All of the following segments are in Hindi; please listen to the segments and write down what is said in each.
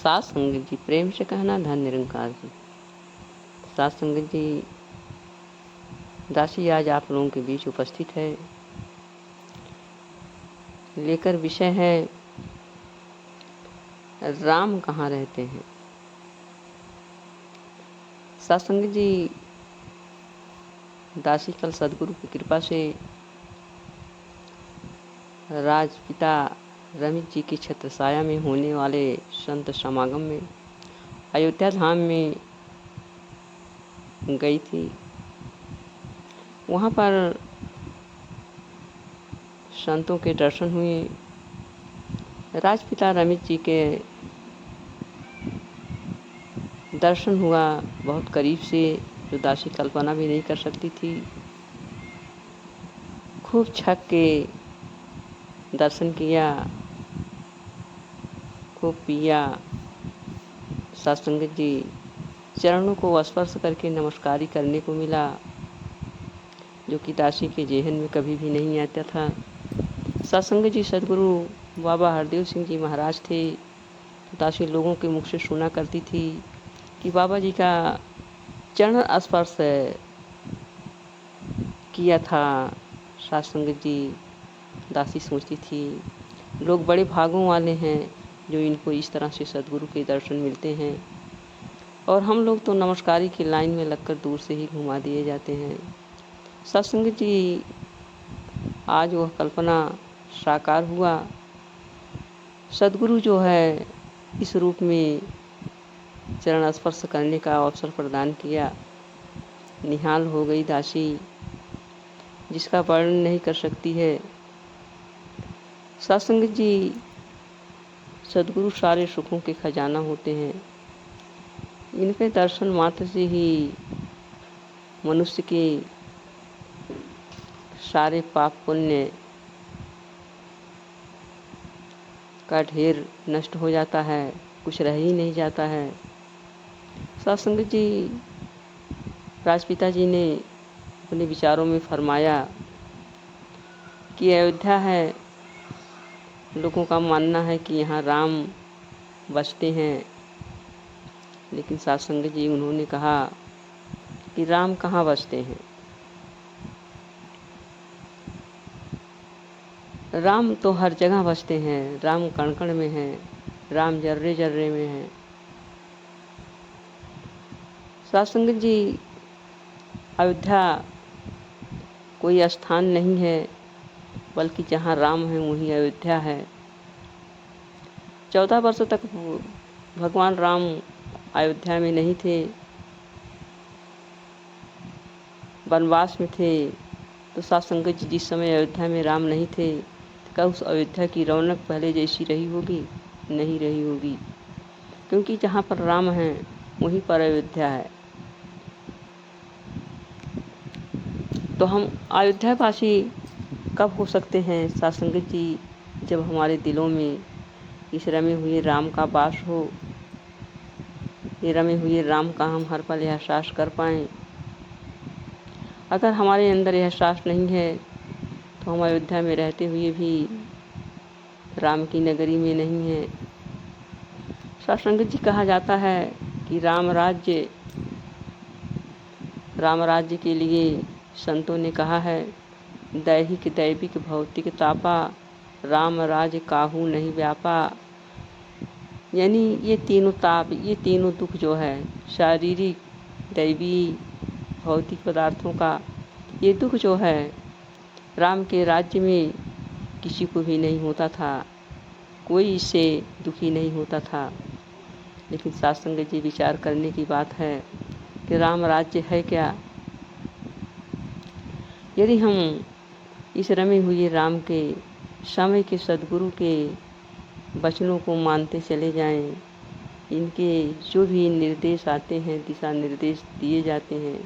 सात संगत जी, प्रेम से कहना धन निरंकार जी। सात संगत जी, दासी आज आप लोगों के बीच उपस्थित है, लेकर विषय है राम कहाँ रहते हैं। सात संगत जी, दासी कल सदगुरु की कृपा से राजपिता रमित जी की छत्रछाया में होने वाले संत समागम में अयोध्या धाम में गई थी। वहाँ पर संतों के दर्शन हुए। राजपिता रमित जी के दर्शन हुआ बहुत करीब से, जो दासी कल्पना भी नहीं कर सकती थी। खूब छक के दर्शन किया, खूब पिया। सत्संगत जी, चरणों को स्पर्श करके नमस्कारी करने को मिला, जो कि दासी के जेहन में कभी भी नहीं आता था। सत्संगत जी सदगुरु बाबा हरदेव सिंह जी महाराज थे। दासी लोगों के मुख से सुना करती थी कि बाबा जी का चरण स्पर्श किया था। सत्संगत जी, दासी सोचती थी, लोग बड़े भागों वाले हैं जो इनको इस तरह से सदगुरु के दर्शन मिलते हैं, और हम लोग तो नमस्कारी की लाइन में लगकर दूर से ही घुमा दिए जाते हैं। सत्संगत जी, आज वह कल्पना साकार हुआ। सदगुरु जो है इस रूप में चरण स्पर्श करने का अवसर प्रदान किया। निहाल हो गई दासी, जिसका वर्णन नहीं कर सकती है। सत्संगत जी, सदगुरु सारे सुखों के खजाना होते हैं। इनके दर्शन मात्र से ही मनुष्य के सारे पाप पुण्य का ढेर नष्ट हो जाता है, कुछ रह ही नहीं जाता है। सत्संगत जी, राजपिता जी ने अपने विचारों में फरमाया कि अयोध्या है, लोगों का मानना है कि यहाँ राम बसते हैं, लेकिन सत्संगत जी उन्होंने कहा कि राम कहाँ बसते हैं। राम तो हर जगह बसते हैं। राम कण कण में है, राम जर्रे जर्रे में है। सत्संगत जी, अयोध्या कोई स्थान नहीं है, बल्कि जहाँ राम है वहीं अयोध्या है। 14 वर्ष तक भगवान राम अयोध्या में नहीं थे, वनवास में थे। तो सत्संगत जी, जिस समय अयोध्या में राम नहीं थे, तो क्या उस अयोध्या की रौनक पहले जैसी रही होगी? नहीं रही होगी, क्योंकि जहाँ पर राम है वहीं पर अयोध्या है। तो हम अयोध्यावासी कब हो सकते हैं सत्संगत जी? जब हमारे दिलों में इस रमे हुए राम का वास हो, ये रमे हुए राम का हम हर पल एहसास कर पाएँ। अगर हमारे अंदर एहसास नहीं है तो हम अयोध्या में रहते हुए भी राम की नगरी में नहीं हैं। सत्संगत जी, कहा जाता है कि राम राज्य के लिए संतों ने कहा है, दैहिक दैविक भौतिक तापा, राम राज काहू नहीं व्यापा। यानी ये तीनों ताप, ये तीनों दुख जो है, शारीरिक, दैवी, भौतिक पदार्थों का ये दुख जो है, राम के राज्य में किसी को भी नहीं होता था, कोई इससे दुखी नहीं होता था। लेकिन सत्संगत जी, विचार करने की बात है कि राम राज्य है क्या? यदि हम इस रमे हुए राम के समय के सदगुरु के वचनों को मानते चले जाएं, इनके जो भी निर्देश आते हैं, दिशा निर्देश दिए जाते हैं,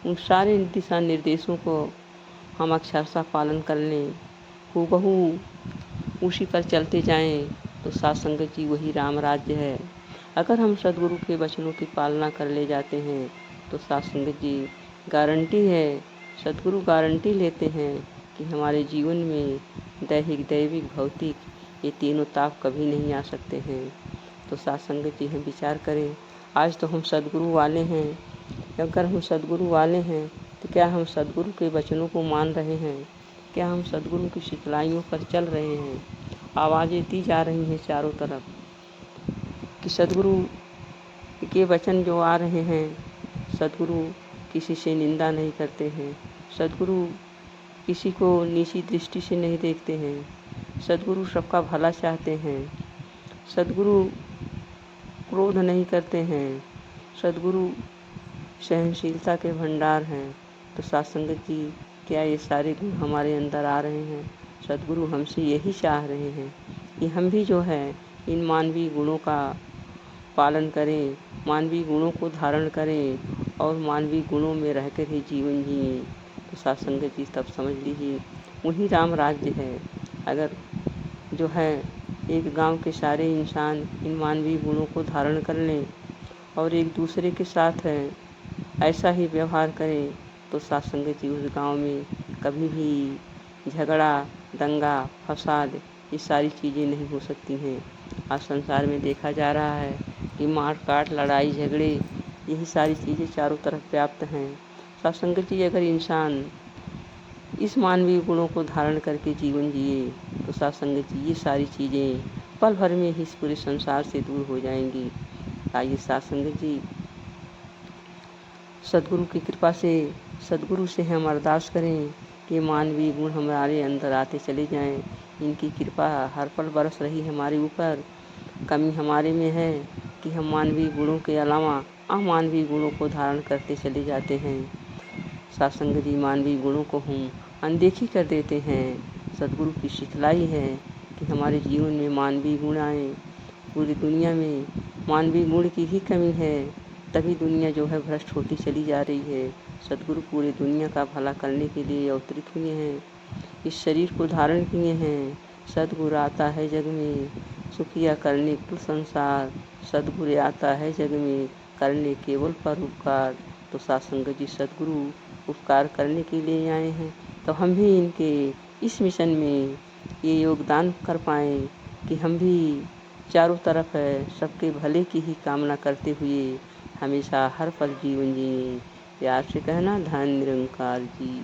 उन सारे दिशा निर्देशों को हम अक्षरशः पालन कर लें, हूबहू उसी पर चलते जाएं, तो सत्संगत जी, वही राम राज्य है। अगर हम सदगुरु के वचनों की पालना कर ले जाते हैं तो सत्संगत जी, गारंटी है, सदगुरु गारंटी लेते हैं कि हमारे जीवन में दैहिक दैविक भौतिक ये तीनों ताप कभी नहीं आ सकते हैं। तो साथ संगत जी हम विचार करें, आज तो हम सद्गुरु वाले हैं। अगर हम सद्गुरु वाले हैं तो क्या हम सद्गुरु के वचनों को मान रहे हैं? क्या हम सद्गुरु की शिखलाइयों पर चल रहे हैं? आवाज़ें दी जा रही हैं चारों तरफ कि सद्गुरु के वचन जो आ रहे हैं, सद्गुरु किसी से निंदा नहीं करते हैं, सद्गुरु किसी को नीची दृष्टि से नहीं देखते हैं, सद्गुरु सबका भला चाहते हैं, सद्गुरु क्रोध नहीं करते हैं, सद्गुरु सहनशीलता के भंडार हैं। तो साथ संगत जी, क्या ये सारे गुण हमारे अंदर आ रहे हैं? सद्गुरु हमसे यही चाह रहे हैं कि हम भी जो है इन मानवीय गुणों का पालन करें, मानवीय गुणों को धारण करें और मानवीय गुणों में रहकर ही जीवन जिए। तो साथ संगत जी, तब समझ लीजिए वही राम राज्य है। अगर जो है एक गांव के सारे इंसान इन मानवीय गुणों को धारण कर लें और एक दूसरे के साथ है ऐसा ही व्यवहार करें, तो साथ संगत जी उस गांव में कभी भी झगड़ा, दंगा, फसाद ये सारी चीज़ें नहीं हो सकती हैं। आज संसार में देखा जा रहा है कि मार काट, लड़ाई झगड़े यही सारी चीज़ें चारों तरफ व्याप्त हैं। साथ संगत जी, अगर इंसान इस मानवीय गुणों को धारण करके जीवन जिए तो साथ संगत जी ये सारी चीज़ें पल भर में ही इस पूरे संसार से दूर हो जाएंगी। आइए साथ संगत जी, सद्गुरु की कृपा से सद्गुरु से हम अरदास करें कि मानवीय गुण हमारे अंदर आते चले जाएं। इनकी कृपा हर पल बरस रही हमारे ऊपर। कमी हमारे में है कि हम मानवीय गुणों के अलावा अमानवीय गुणों को धारण करते चले जाते हैं। साथ संगत जी, मानवीय गुणों को हम अनदेखी कर देते हैं। सद्गुरु की सिखलाई है कि हमारे जीवन में मानवीय गुण आए। पूरी दुनिया में मानवीय गुण की ही कमी है, तभी दुनिया जो है भ्रष्ट होती चली जा रही है। सद्गुरु पूरी दुनिया का भला करने के लिए अवतरित हुए हैं, इस शरीर को धारण किए हैं। सद्गुरु आता है जग में सुखिया करने कुल संसार, सद्गुरु आता है जग में करने केवल परोपकार। तो साथ संगत जी, सद्गुरु उपकार करने के लिए आए हैं, तो हम भी इनके इस मिशन में ये योगदान कर पाएँ कि हम भी चारों तरफ है सबके भले की ही कामना करते हुए हमेशा हर पल जीवन जिए। प्यार से कहना, धन निरंकार जी।